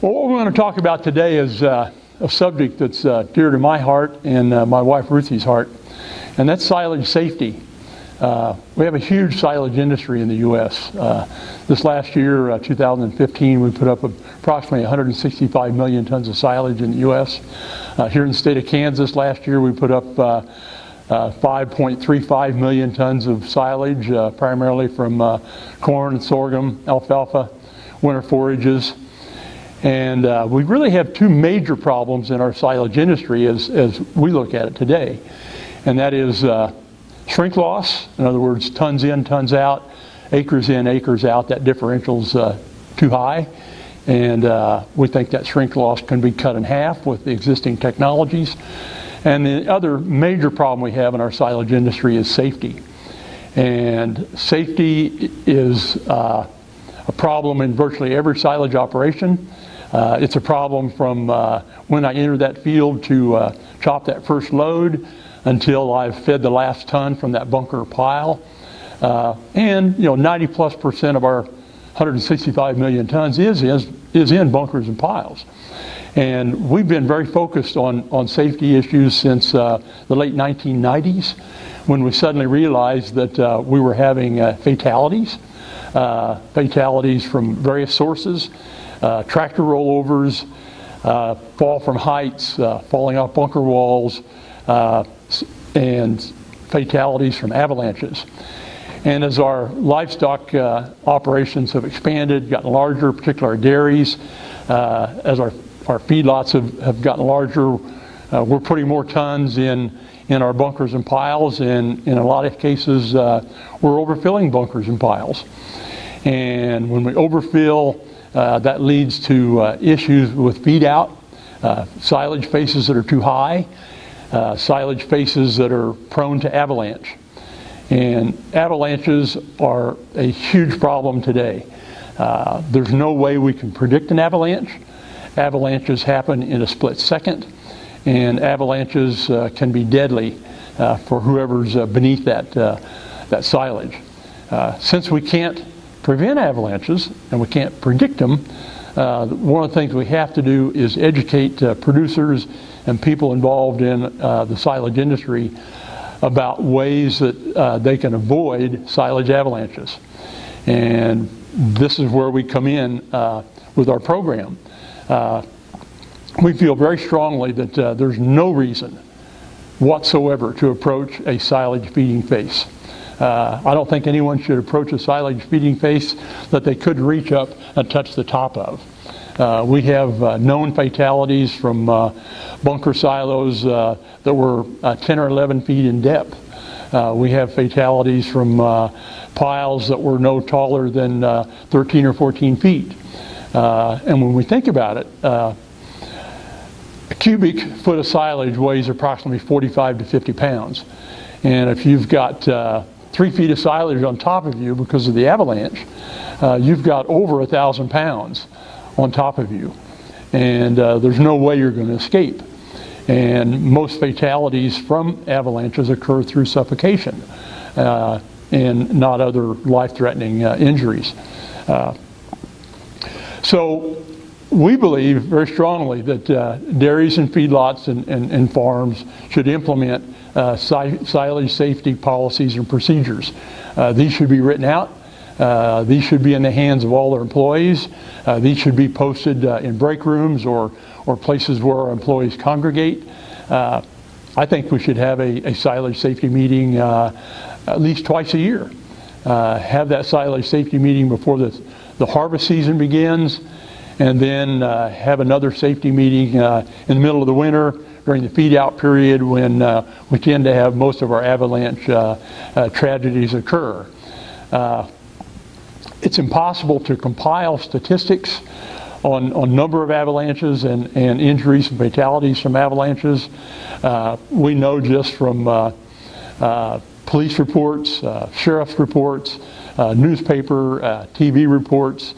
Well, what we're going to talk about today is a subject that's dear to my heart and my wife Ruthie's heart, and that's silage safety. We have a huge silage industry in the U.S. This last year, 2015, we put up approximately 165 million tons of silage in the U.S. Here in the state of Kansas last year, we put up 5.35 million tons of silage, primarily from corn, sorghum, alfalfa, winter forages. And we really have two major problems in our silage industry as we look at it today. And that is shrink loss, in other words, tons in, tons out, acres in, acres out. That differential's too high. And we think that shrink loss can be cut in half with the existing technologies. And the other major problem we have in our silage industry is safety. And safety is a problem in virtually every silage operation. It's a problem from when I enter that field to chop that first load until I've fed the last ton from that bunker pile. And 90+% of our 165 million tons is in bunkers and piles. And we've been very focused on safety issues since the late 1990s, when we suddenly realized that we were having fatalities from various sources. Tractor rollovers, fall from heights, falling off bunker walls, and fatalities from avalanches. And as our livestock operations have expanded, gotten larger, particularly our dairies, as our feedlots have gotten larger, we're putting more tons in our bunkers and piles, and in a lot of cases we're overfilling bunkers and piles. And when we overfill, that leads to issues with feed out, silage faces that are too high, silage faces that are prone to avalanche. And avalanches are a huge problem today. There's no way we can predict an avalanche. Avalanches happen in a split second, and avalanches can be deadly for whoever's beneath that silage. Since we can't prevent avalanches and we can't predict them, one of the things we have to do is educate producers and people involved in the silage industry about ways that they can avoid silage avalanches. And this is where we come in with our program. We feel very strongly that there's no reason whatsoever to approach a silage feeding face. I don't think anyone should approach a silage feeding face that they couldn't reach up and touch the top of. We have known fatalities from bunker silos that were 10 or 11 feet in depth. We have fatalities from piles that were no taller than 13 or 14 feet. And when we think about it, a cubic foot of silage weighs approximately 45 to 50 pounds. And if you've got 3 feet of silage on top of you because of the avalanche, you've got over 1,000 pounds on top of you. And there's no way you're going to escape. And most fatalities from avalanches occur through suffocation and not other life-threatening injuries. So we believe very strongly that dairies and feedlots and farms should implement silage safety policies and procedures. These should be written out. These should be in the hands of all their employees. These should be posted in break rooms or places where our employees congregate. I think we should have a silage safety meeting at least twice a year. Have that silage safety meeting before the harvest season begins, and then have another safety meeting in the middle of the winter during the feed out period when we tend to have most of our avalanche tragedies occur. It's impossible to compile statistics on number of avalanches and injuries and fatalities from avalanches. We know just from police reports, sheriff's reports, newspaper, TV reports,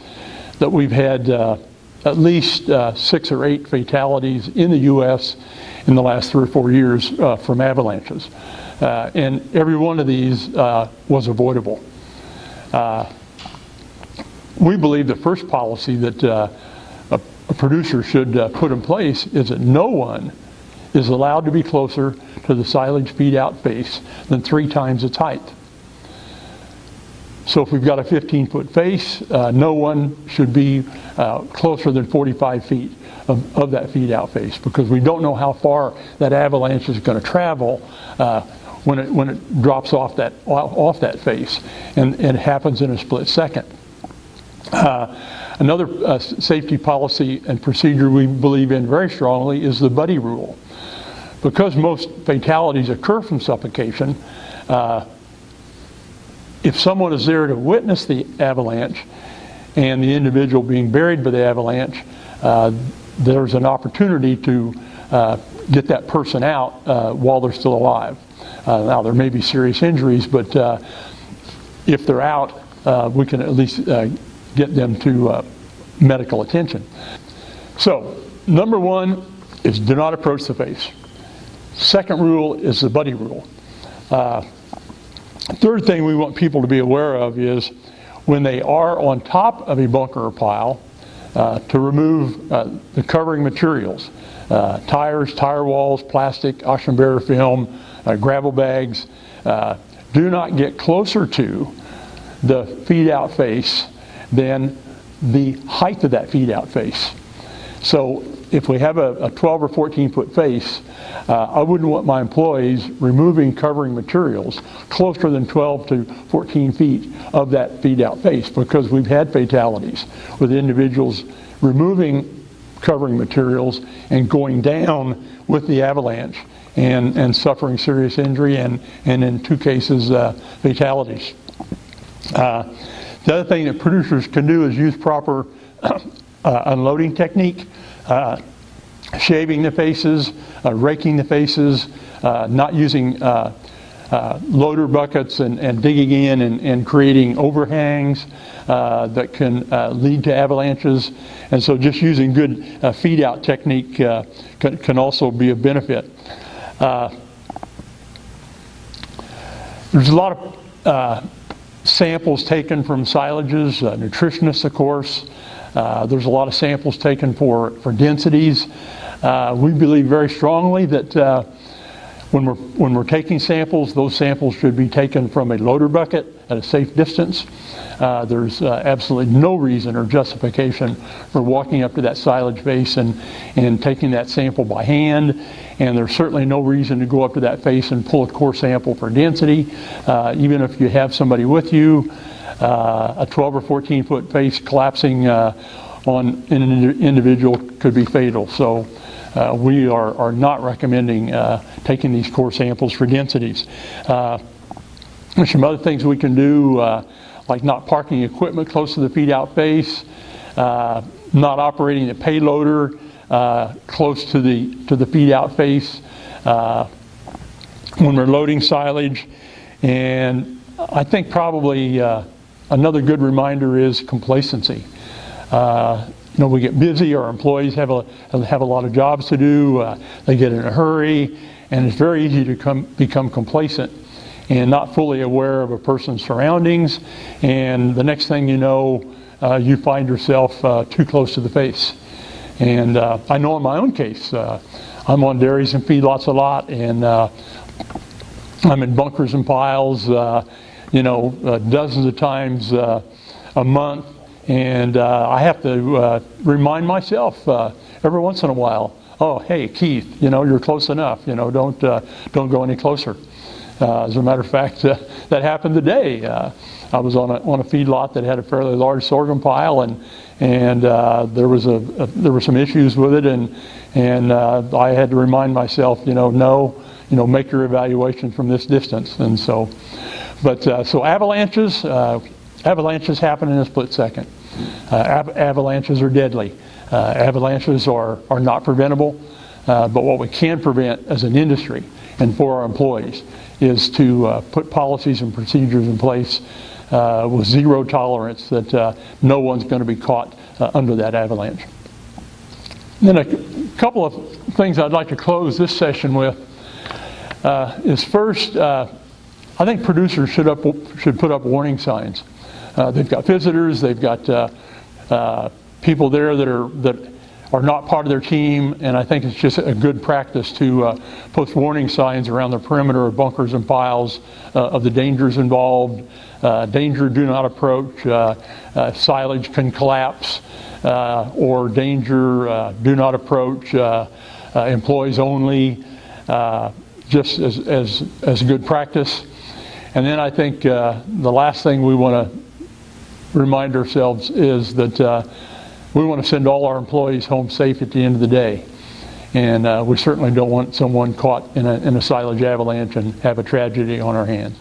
that we've had at least 6 or 8 fatalities in the U.S. in the last 3 or 4 years from avalanches. And every one of these was avoidable. We believe the first policy that a producer should put in place is that no one is allowed to be closer to the silage feed out face than 3 times its height. So if we've got a 15-foot face, no one should be closer than 45 feet of that feed out face, because we don't know how far that avalanche is going to travel when it drops off that face, and it happens in a split second. Another safety policy and procedure we believe in very strongly is the buddy rule. Because most fatalities occur from suffocation, if someone is there to witness the avalanche and the individual being buried by the avalanche, there's an opportunity to get that person out while they're still alive. Now, there may be serious injuries, but if they're out, we can at least get them to medical attention. So, number 1 is do not approach the face. Second rule is the buddy rule. Third thing we want people to be aware of is when they are on top of a bunker or pile, to remove the covering materials, tires, tire walls, plastic, oxygen barrier film, gravel bags. Do not get closer to the feed out face than the height of that feed out face. So if we have a 12 or 14 foot face, I wouldn't want my employees removing covering materials closer than 12 to 14 feet of that feed out face, because we've had fatalities with individuals removing covering materials and going down with the avalanche and suffering serious injury and in 2 cases fatalities. The other thing that producers can do is use proper unloading technique. Shaving the faces, raking the faces, not using loader buckets and digging in and creating overhangs that can lead to avalanches. And so just using good feed out technique can also be a benefit. There's a lot of samples taken from silages, nutritionists of course. There's a lot of samples taken for densities. We believe very strongly that when we're taking samples, those samples should be taken from a loader bucket at a safe distance. There's absolutely no reason or justification for walking up to that silage face and taking that sample by hand. And there's certainly no reason to go up to that face and pull a core sample for density, even if you have somebody with you. A 12 or 14 foot face collapsing on an individual could be fatal. So we are not recommending taking these core samples for densities. There's some other things we can do, like not parking equipment close to the feed out face, not operating the payloader close to the feed out face when we're loading silage. And I think probably another good reminder is complacency. We get busy. Our employees have a lot of jobs to do. They get in a hurry, and it's very easy to become complacent and not fully aware of a person's surroundings. And the next thing you know, you find yourself too close to the face. And I know in my own case, I'm on dairies and feedlots a lot, and I'm in bunkers and piles, dozens of times a month. And I have to remind myself every once in a while, oh, hey, Keith, you're close enough. Don't go any closer. As a matter of fact, that happened today. I was on a feedlot that had a fairly large sorghum pile, and there were some issues with it, and I had to remind myself, make your evaluation from this distance. And so, so avalanches happen in a split second. Avalanches are deadly. Avalanches are not preventable, but what we can prevent as an industry and for our employees is to put policies and procedures in place with zero tolerance that no one's going to be caught under that avalanche. And then a couple of things I'd like to close this session with is first, I think producers should put up warning signs. They've got visitors, they've got people there that are not part of their team, and I think it's just a good practice to post warning signs around the perimeter of bunkers and piles of the dangers involved. Danger, do not approach. Silage can collapse. Or danger, do not approach. Employees only. Just as good practice. And then I think the last thing we want to remind ourselves is that we want to send all our employees home safe at the end of the day. And we certainly don't want someone caught in a silage avalanche and have a tragedy on our hands.